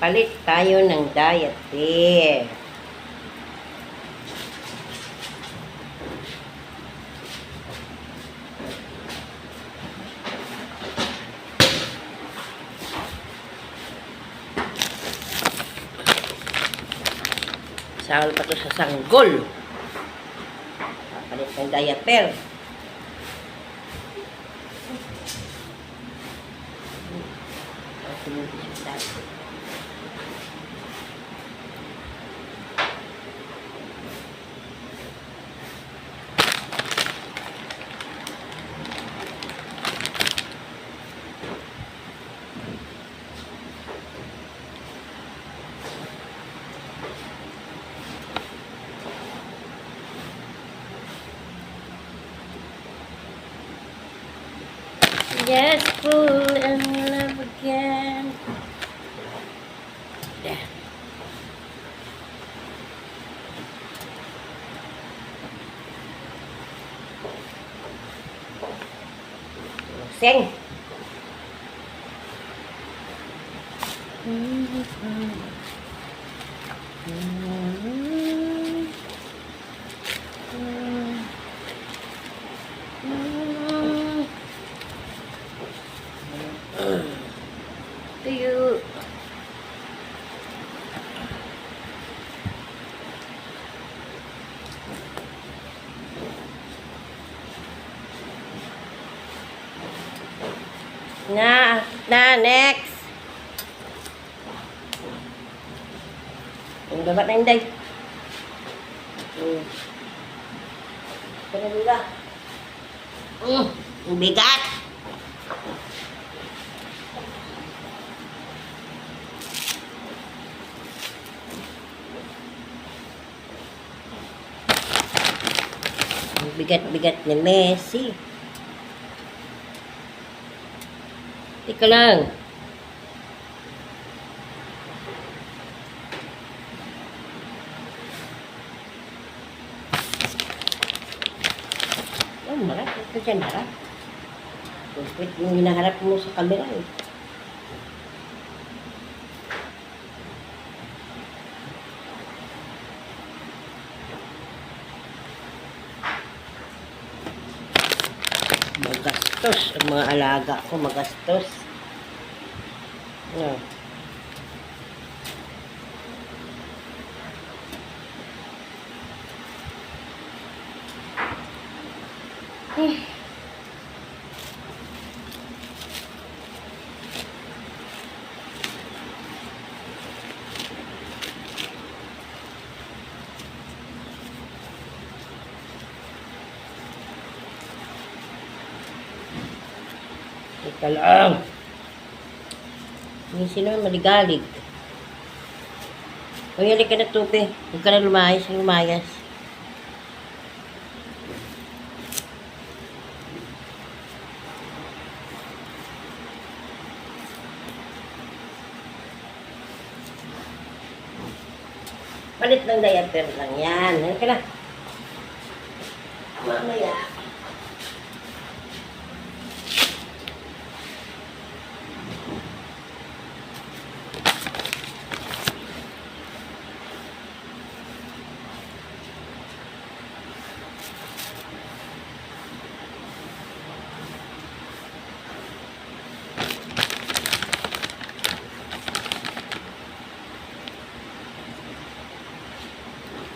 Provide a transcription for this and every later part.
Palit tayo ng diet pill. Sahol pa to sa sanggol. Palit ng diet pill. Yes, fall in love again. There. Sing. Do you next. Ang dapat na hindi. Kaya nila. Ang bigat. Ang bigat-bigat ni Messi. Tika lang. Oh, marap. Ito dyan, marap. Wait, yung hinaharap mo sa camera eh. Magastos. Ang mga alaga ko, magastos. No. Ika lang. Hindi sino maligalig. Huwag ka na tupi. Huwag ka na lumayas. Palit ng diaper lang yan. Halika na. Mamaya.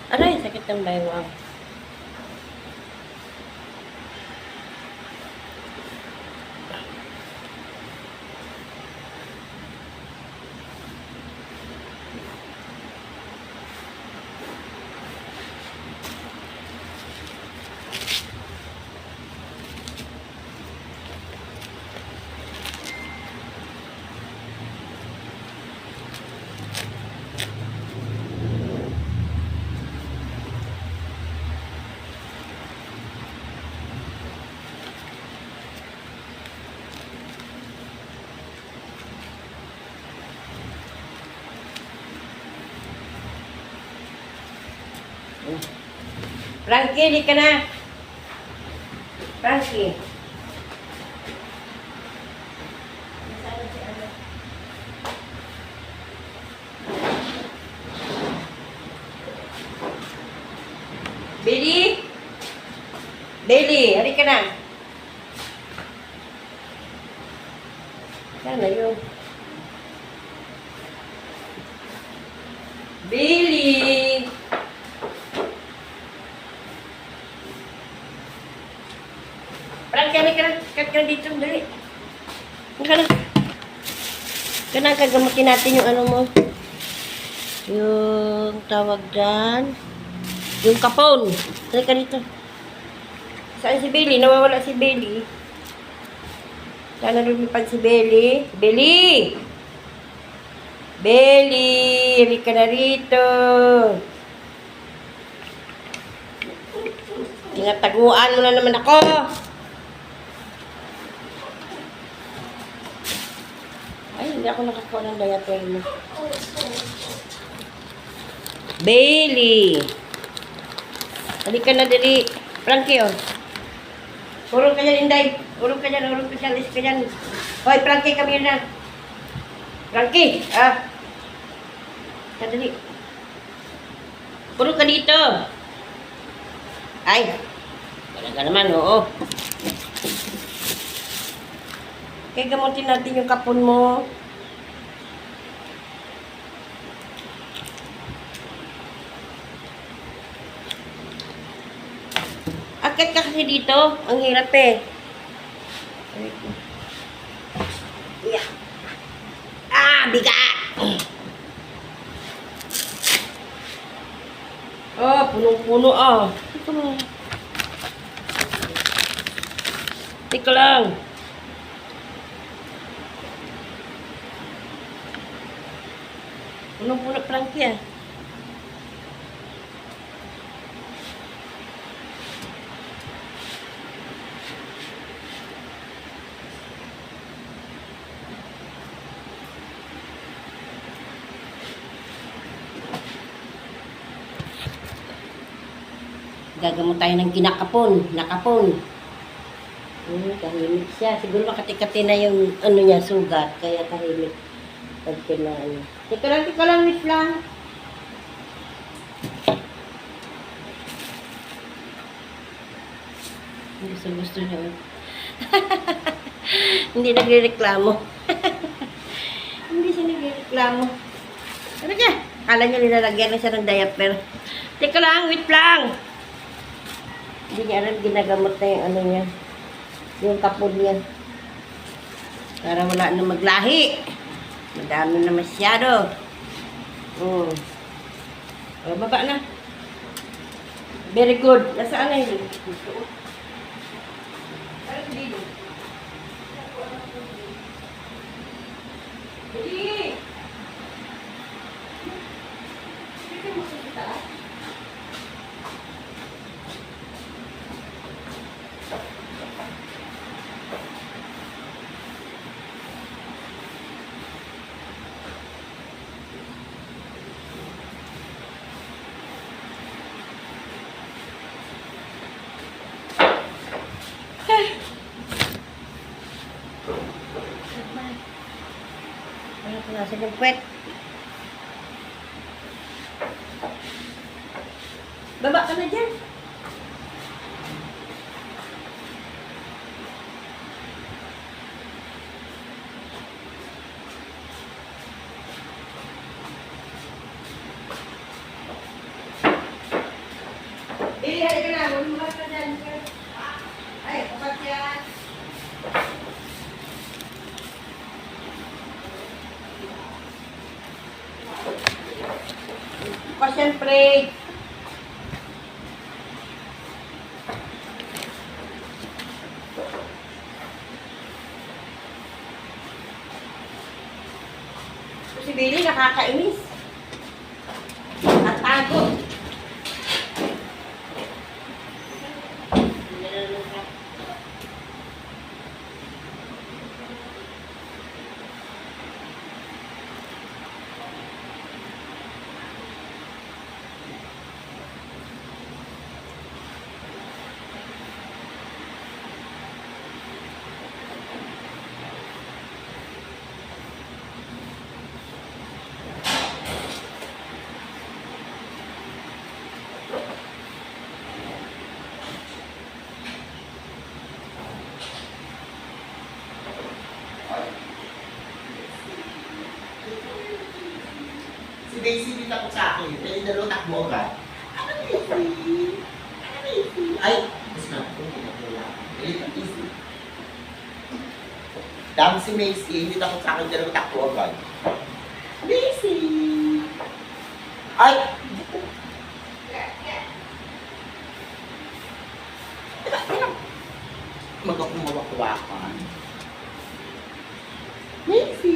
Aray, sakit ng baywang. Frankie, di ka na. Frankie. Bailey? Bailey, hari ka na. Sana yun. Bailey! Parang kaya ka na. Kat ka dito. Dali. Ka na. Kailangan kagamutin natin yung ano mo. Yung tawag dyan. Yung kapon. Dali ka dito. Saan si Bailey? Nawawala si Bailey. Sana lumipad si Bailey. Bailey! Bailey! Hindi ka na rito. Tinataguan mo na naman ako. Ay, hindi ako nakakuha ng diaper mo. Bailey! Halika na dali. Frankie, oh. Urong ka dyan, Inday. Urong ka dyan, alis ka dyan. Hoy, Frankie, kami na. Frankie, Kadali. Urong ka dito. Ay, talaga naman, oo. Kaya gamutin natin yung kapon mo. Akit ka kasi dito. Ang hirap eh. Yeah. Bigat! Punong-puno Tika lang. Punong-puno Frankie Gagamot tayo ng kinakapon. Nakapon. Tahimik siya. Siguro makatikati na yung ano niya, sugat. Kaya tahimik. Pag kinaano. Tika lang, wait lang. Gusto niya. Hindi nagre-reklamo. Hindi siya nagre-reklamo. Ano ka? Kala niya nilalagyan na siya ng diaper. Tika lang, wait lang. Hindi niya alam ginagamot na yung ano niya. Yung kapod niya. Para wala na maglahi. Madami na masyado. Baba na. Very good. Nasaan na yun? Nasa yung puwet. Baba ka na dyan. Halika na. Bumulak ka dyan. Ay, kapat yan. Siyempre, si Billy nakakainis. Natago. Si Daisy din takot sa akin. Kaya yung dalawa takbo agad. Ano Daisy? Ano Daisy? Ay! Mas na ako. Daisy. Dami si Macy. Hindi takot sa akin. Dalawa takbo agad. Daisy! Ay! Magkakumawakan. Macy!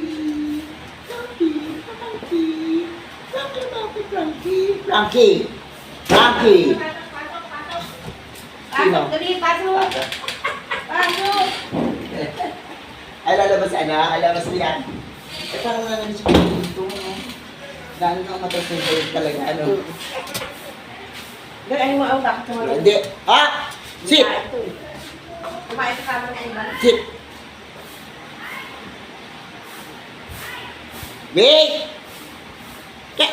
Frankie! Frankie! Frankie! Sino? Pasok, dali, pasok. Pasok. Ay, lalabas ana? Ay, lalabas mo yan? Eh, parang nga naman siya dito. Lalo na matas na yun talaga, ano? Gano'n mo ang bakit mo? Hindi. Ah! Sit! Kumain ka kama ng iba. Sit! Wait! Kaya!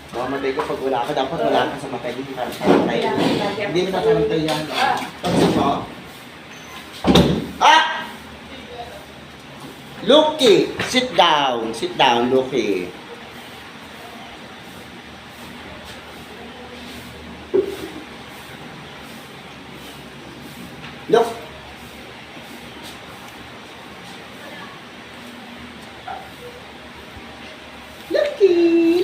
Mamatay ko pag wala ka, dapat wala ka sa matay. Hindi ka matay. Hindi mo nakarantay yan. Tapos mo? Ah! Lucky! Sit down. Sit down, Lucky. Look! Lucky!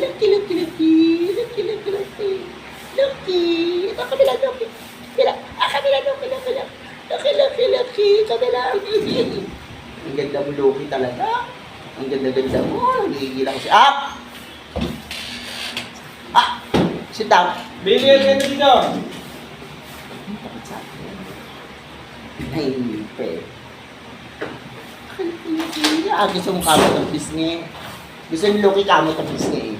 Lucky, Lucky, Lucky! Lucky, Lucky, Lucky! Lucky! Ito kabila, Lucky! Kabila! Ah, kabila, Lucky, Lucky, Lucky! Lucky, Lucky, Lucky! Kabila! Ang ganda mo, Lucky, talaga. Ang ganda-ganda mo. Nagigil ako siya. Up! Ah! Sit down. Billy, ano dito? Takot sa akin. Ay, hindi pa eh. Ah, gusto mong kamot ang pisngi. Gusto ni Loki kamot ang pisngi eh.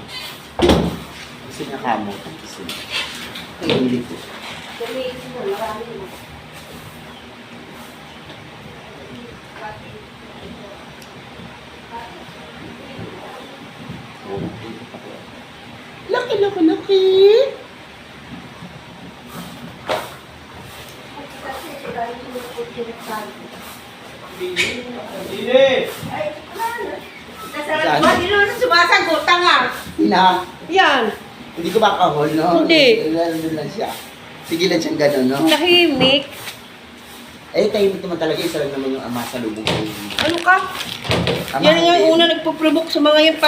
Gusto niya kamot ang pisngi. Ay, hindi ko. Gamitin mo, marami mo. Loki, Loki, Loki! Billy! Ay, nasarap mo, hindi naman sumasagot, tanga. Ina, Yan, hindi ko ba kahol, no? Hindi. Nandun lang siya. Sige lang siyang gano'n, no? nahimik. Eh, tahimik naman talaga. Isa lang naman yung ama sa lubong ko. Ano ka? Yan nga yung una nagpo-provoke sa mga yung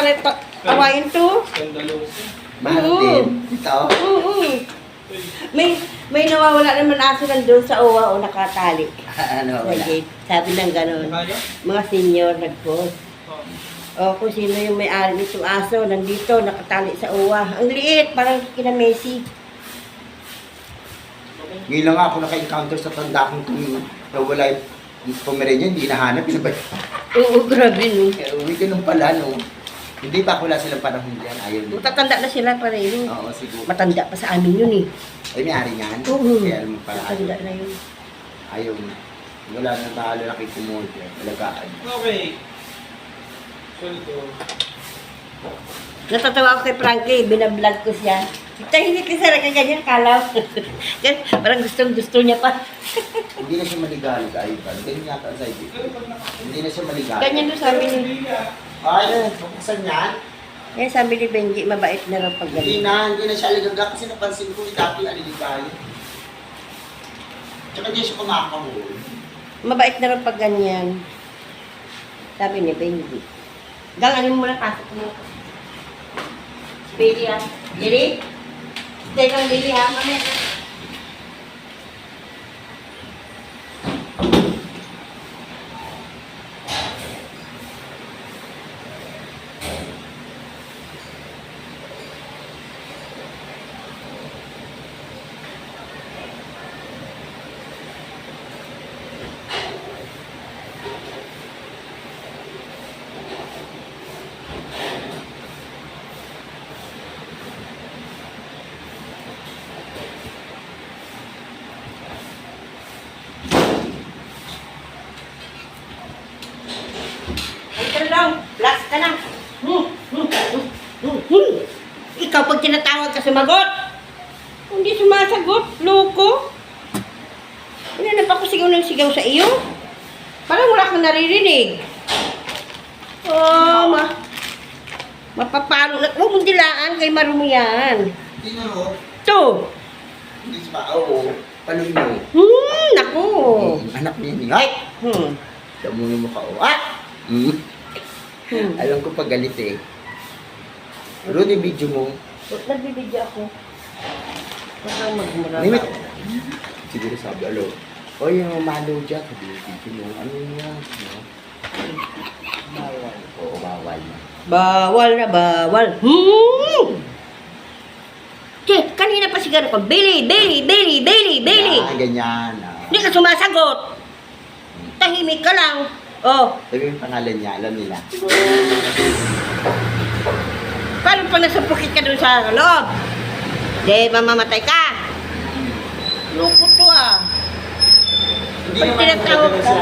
awayin to. Skandaloso. Mahal Oo. din. Ito. Oo. May nawawala naman aso nandun sa uwa o nakatali. Ano, Sa wala. gate. Sabi ng gano'n. Kaya? Mga senior nag-post. Oh. O kung sino yung may-ari nitong aso, nandito, nakatali sa uwa. Ang liit, parang kina Messi. Ngayon lang ako naka-encounter sa tanda kong nawala yung Pomeranian, hindi nahanap. Oo, grabe no. Uwi ka nung pala, no? Hindi pa wala silang panahon dyan. Ayaw nila. Matatanda na sila pareho. Oo, siguro. Matanda pa sa amin yun eh. Ay, may-ari niyan. Oo. Kaya naman pala Matanda ayaw. na yun. Ayaw na. Wala na bahalo na kay Kumode. Alagaan. Okay. Sulto. Natatawa ako kay Frankie, binablog ko siya. Tahimik kasi nagkaganyan, kalaw. Parang gustong-gusto niya pa. Hindi na siya maligali ka, Ivan. Ganyan yata ang side. Hindi na siya maligali. Ganyan doon sabi ni, Ay, buksan yan. yan sabi ni Benji, mabait na raw pag Hindi ganyan. na siya aligaga kasi napansin ko dati aligaga. Tsaka hindi siya kumakahol. Mabait na raw pag ganyan. Sabi ni Benji. Gang, ano mo muna pasok mo? Baby ha? Lili? Stay kang Lili ha? Mamaya. Ay, ka lang. Relax ka na. ikaw pag tinatawag ka sumagot. Hindi sumasagot, loko. Hinanap ako sigaw ng sigaw sa iyo. Parang wala kang naririnig. Oh, mapapalo na. Huwag mong dilaan kay marumi yan. Tingnan mo. Ito. Hindi si pa. Oo. Paluin mo. Naku. Anak niya ni. Ay! Hmm. Damo mo mukha. Ah! Alam ko pag galit eh. Pero yung video mo. Nagbibidyo ako. Baka magmura May ba? siguro sabi, alo. O yung malo dyan. Sabi yung video mo. Ano niya? No? Bawal. Oo, bawal na. Bawal na bawal. Che, kanina pa siguro ko. Billy. Ah, ganyan. Ah. Hindi ka sumasagot. Tahimik ka lang. Oh, Sabi yung pangalan niya, alam nila. paano pa nasapukit ka dun sa loob? Di, mamamatay ka. Loko to ah. Pag tinatawag ka,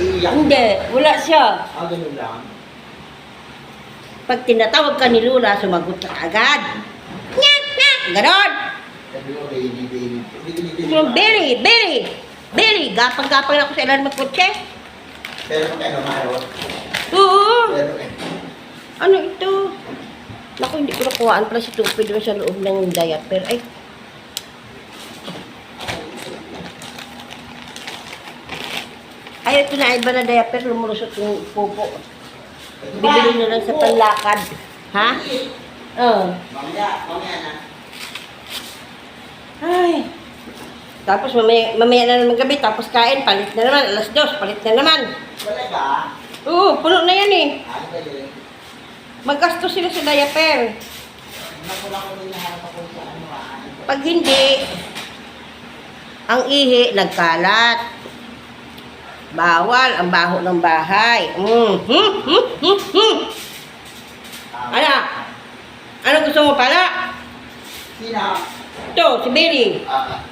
Iiyak. hindi, wala siya. Ah, ganun lang. Pag tinatawag ka ni Lula, sumagot ka agad. Nyak, nyak, ganon. Sabi mo, baby. Yung Billy, gapang-gapang ako sa ilan magkotse. Pero kung ano, marot. Oo. Pero Ano ito? Naku, hindi ko nakuhaan pala si Tupi doon sa loob ng diaper. Ay. Ay, ito na iba na diaper. Lumulusot yung pupo. Bibili nyo lang sa panlakad. Ha? Oo. mamaya na. Ay. Tapos mamaya na naman gabi. Tapos kain. Palit na naman. Alas 2. Palit na naman. Wala ba? Oo, puno na yan eh. Ah, galing. Maggasto sila sa diaper. Nakula ko rin naharap ako sa ano Pag hindi, ang ihi nagkalat. Bawal ang baho ng bahay. Ano? Ano gusto mo pala? Sino? Ito, si Billy. Ah,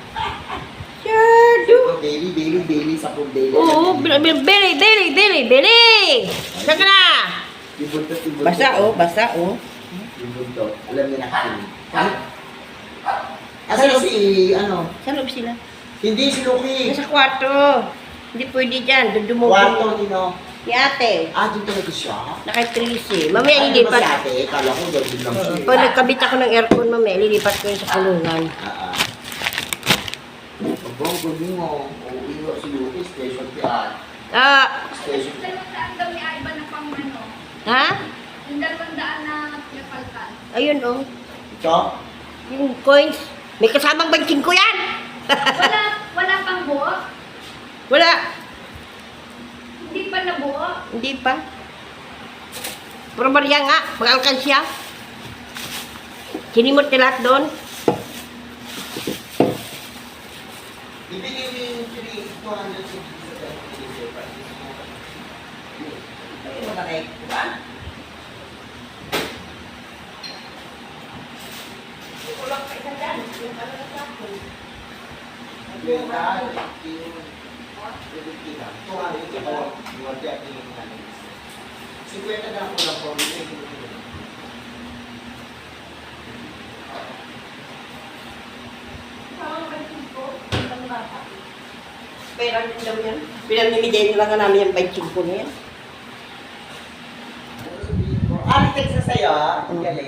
Shadow. Bailey, sa pool Bailey. Oo, Billy. Saan ka na? Yung buntot. Basa oh. Yung buntot. Alam niya na kasi. Asa si, ano? Sa loob sila. Hindi si Lucky. Nasa kwarto. Hindi pwede dyan. Doon Kwarto, dumugong. Nino. Si ate. Ah, doon talaga siya? Naka-trisi. Mamaya Ano ba si lilipat. ate? Kala ko gawin lang siya. Pag nagkabit ako ng aircon, mamaya lilipat ko yun sa kulungan. Abang, gabi mo. Uuwi si Lucky, station pian. Station. Ang daw ni Ivan na pang ano, Ha? yung 200 na pinapaltan. Ayun oh. Ito? Yung coins. May kasamang banking ko yan. Wala pang buo? Wala. Hindi pa nabuo? Hindi pa. Pero Maria nga, mag-alkansya. Sinimot nila lahat doon. Ibigay mo yung 200 Ayun, mamatay. Diba? Kulang pa isa dyan. Yung ano na sa akin. Yung dahil, Pera din daw yan. Pinamimigay nila nga namin yung banking ko na yan. Ah, text na sa'yo, ah. Galing.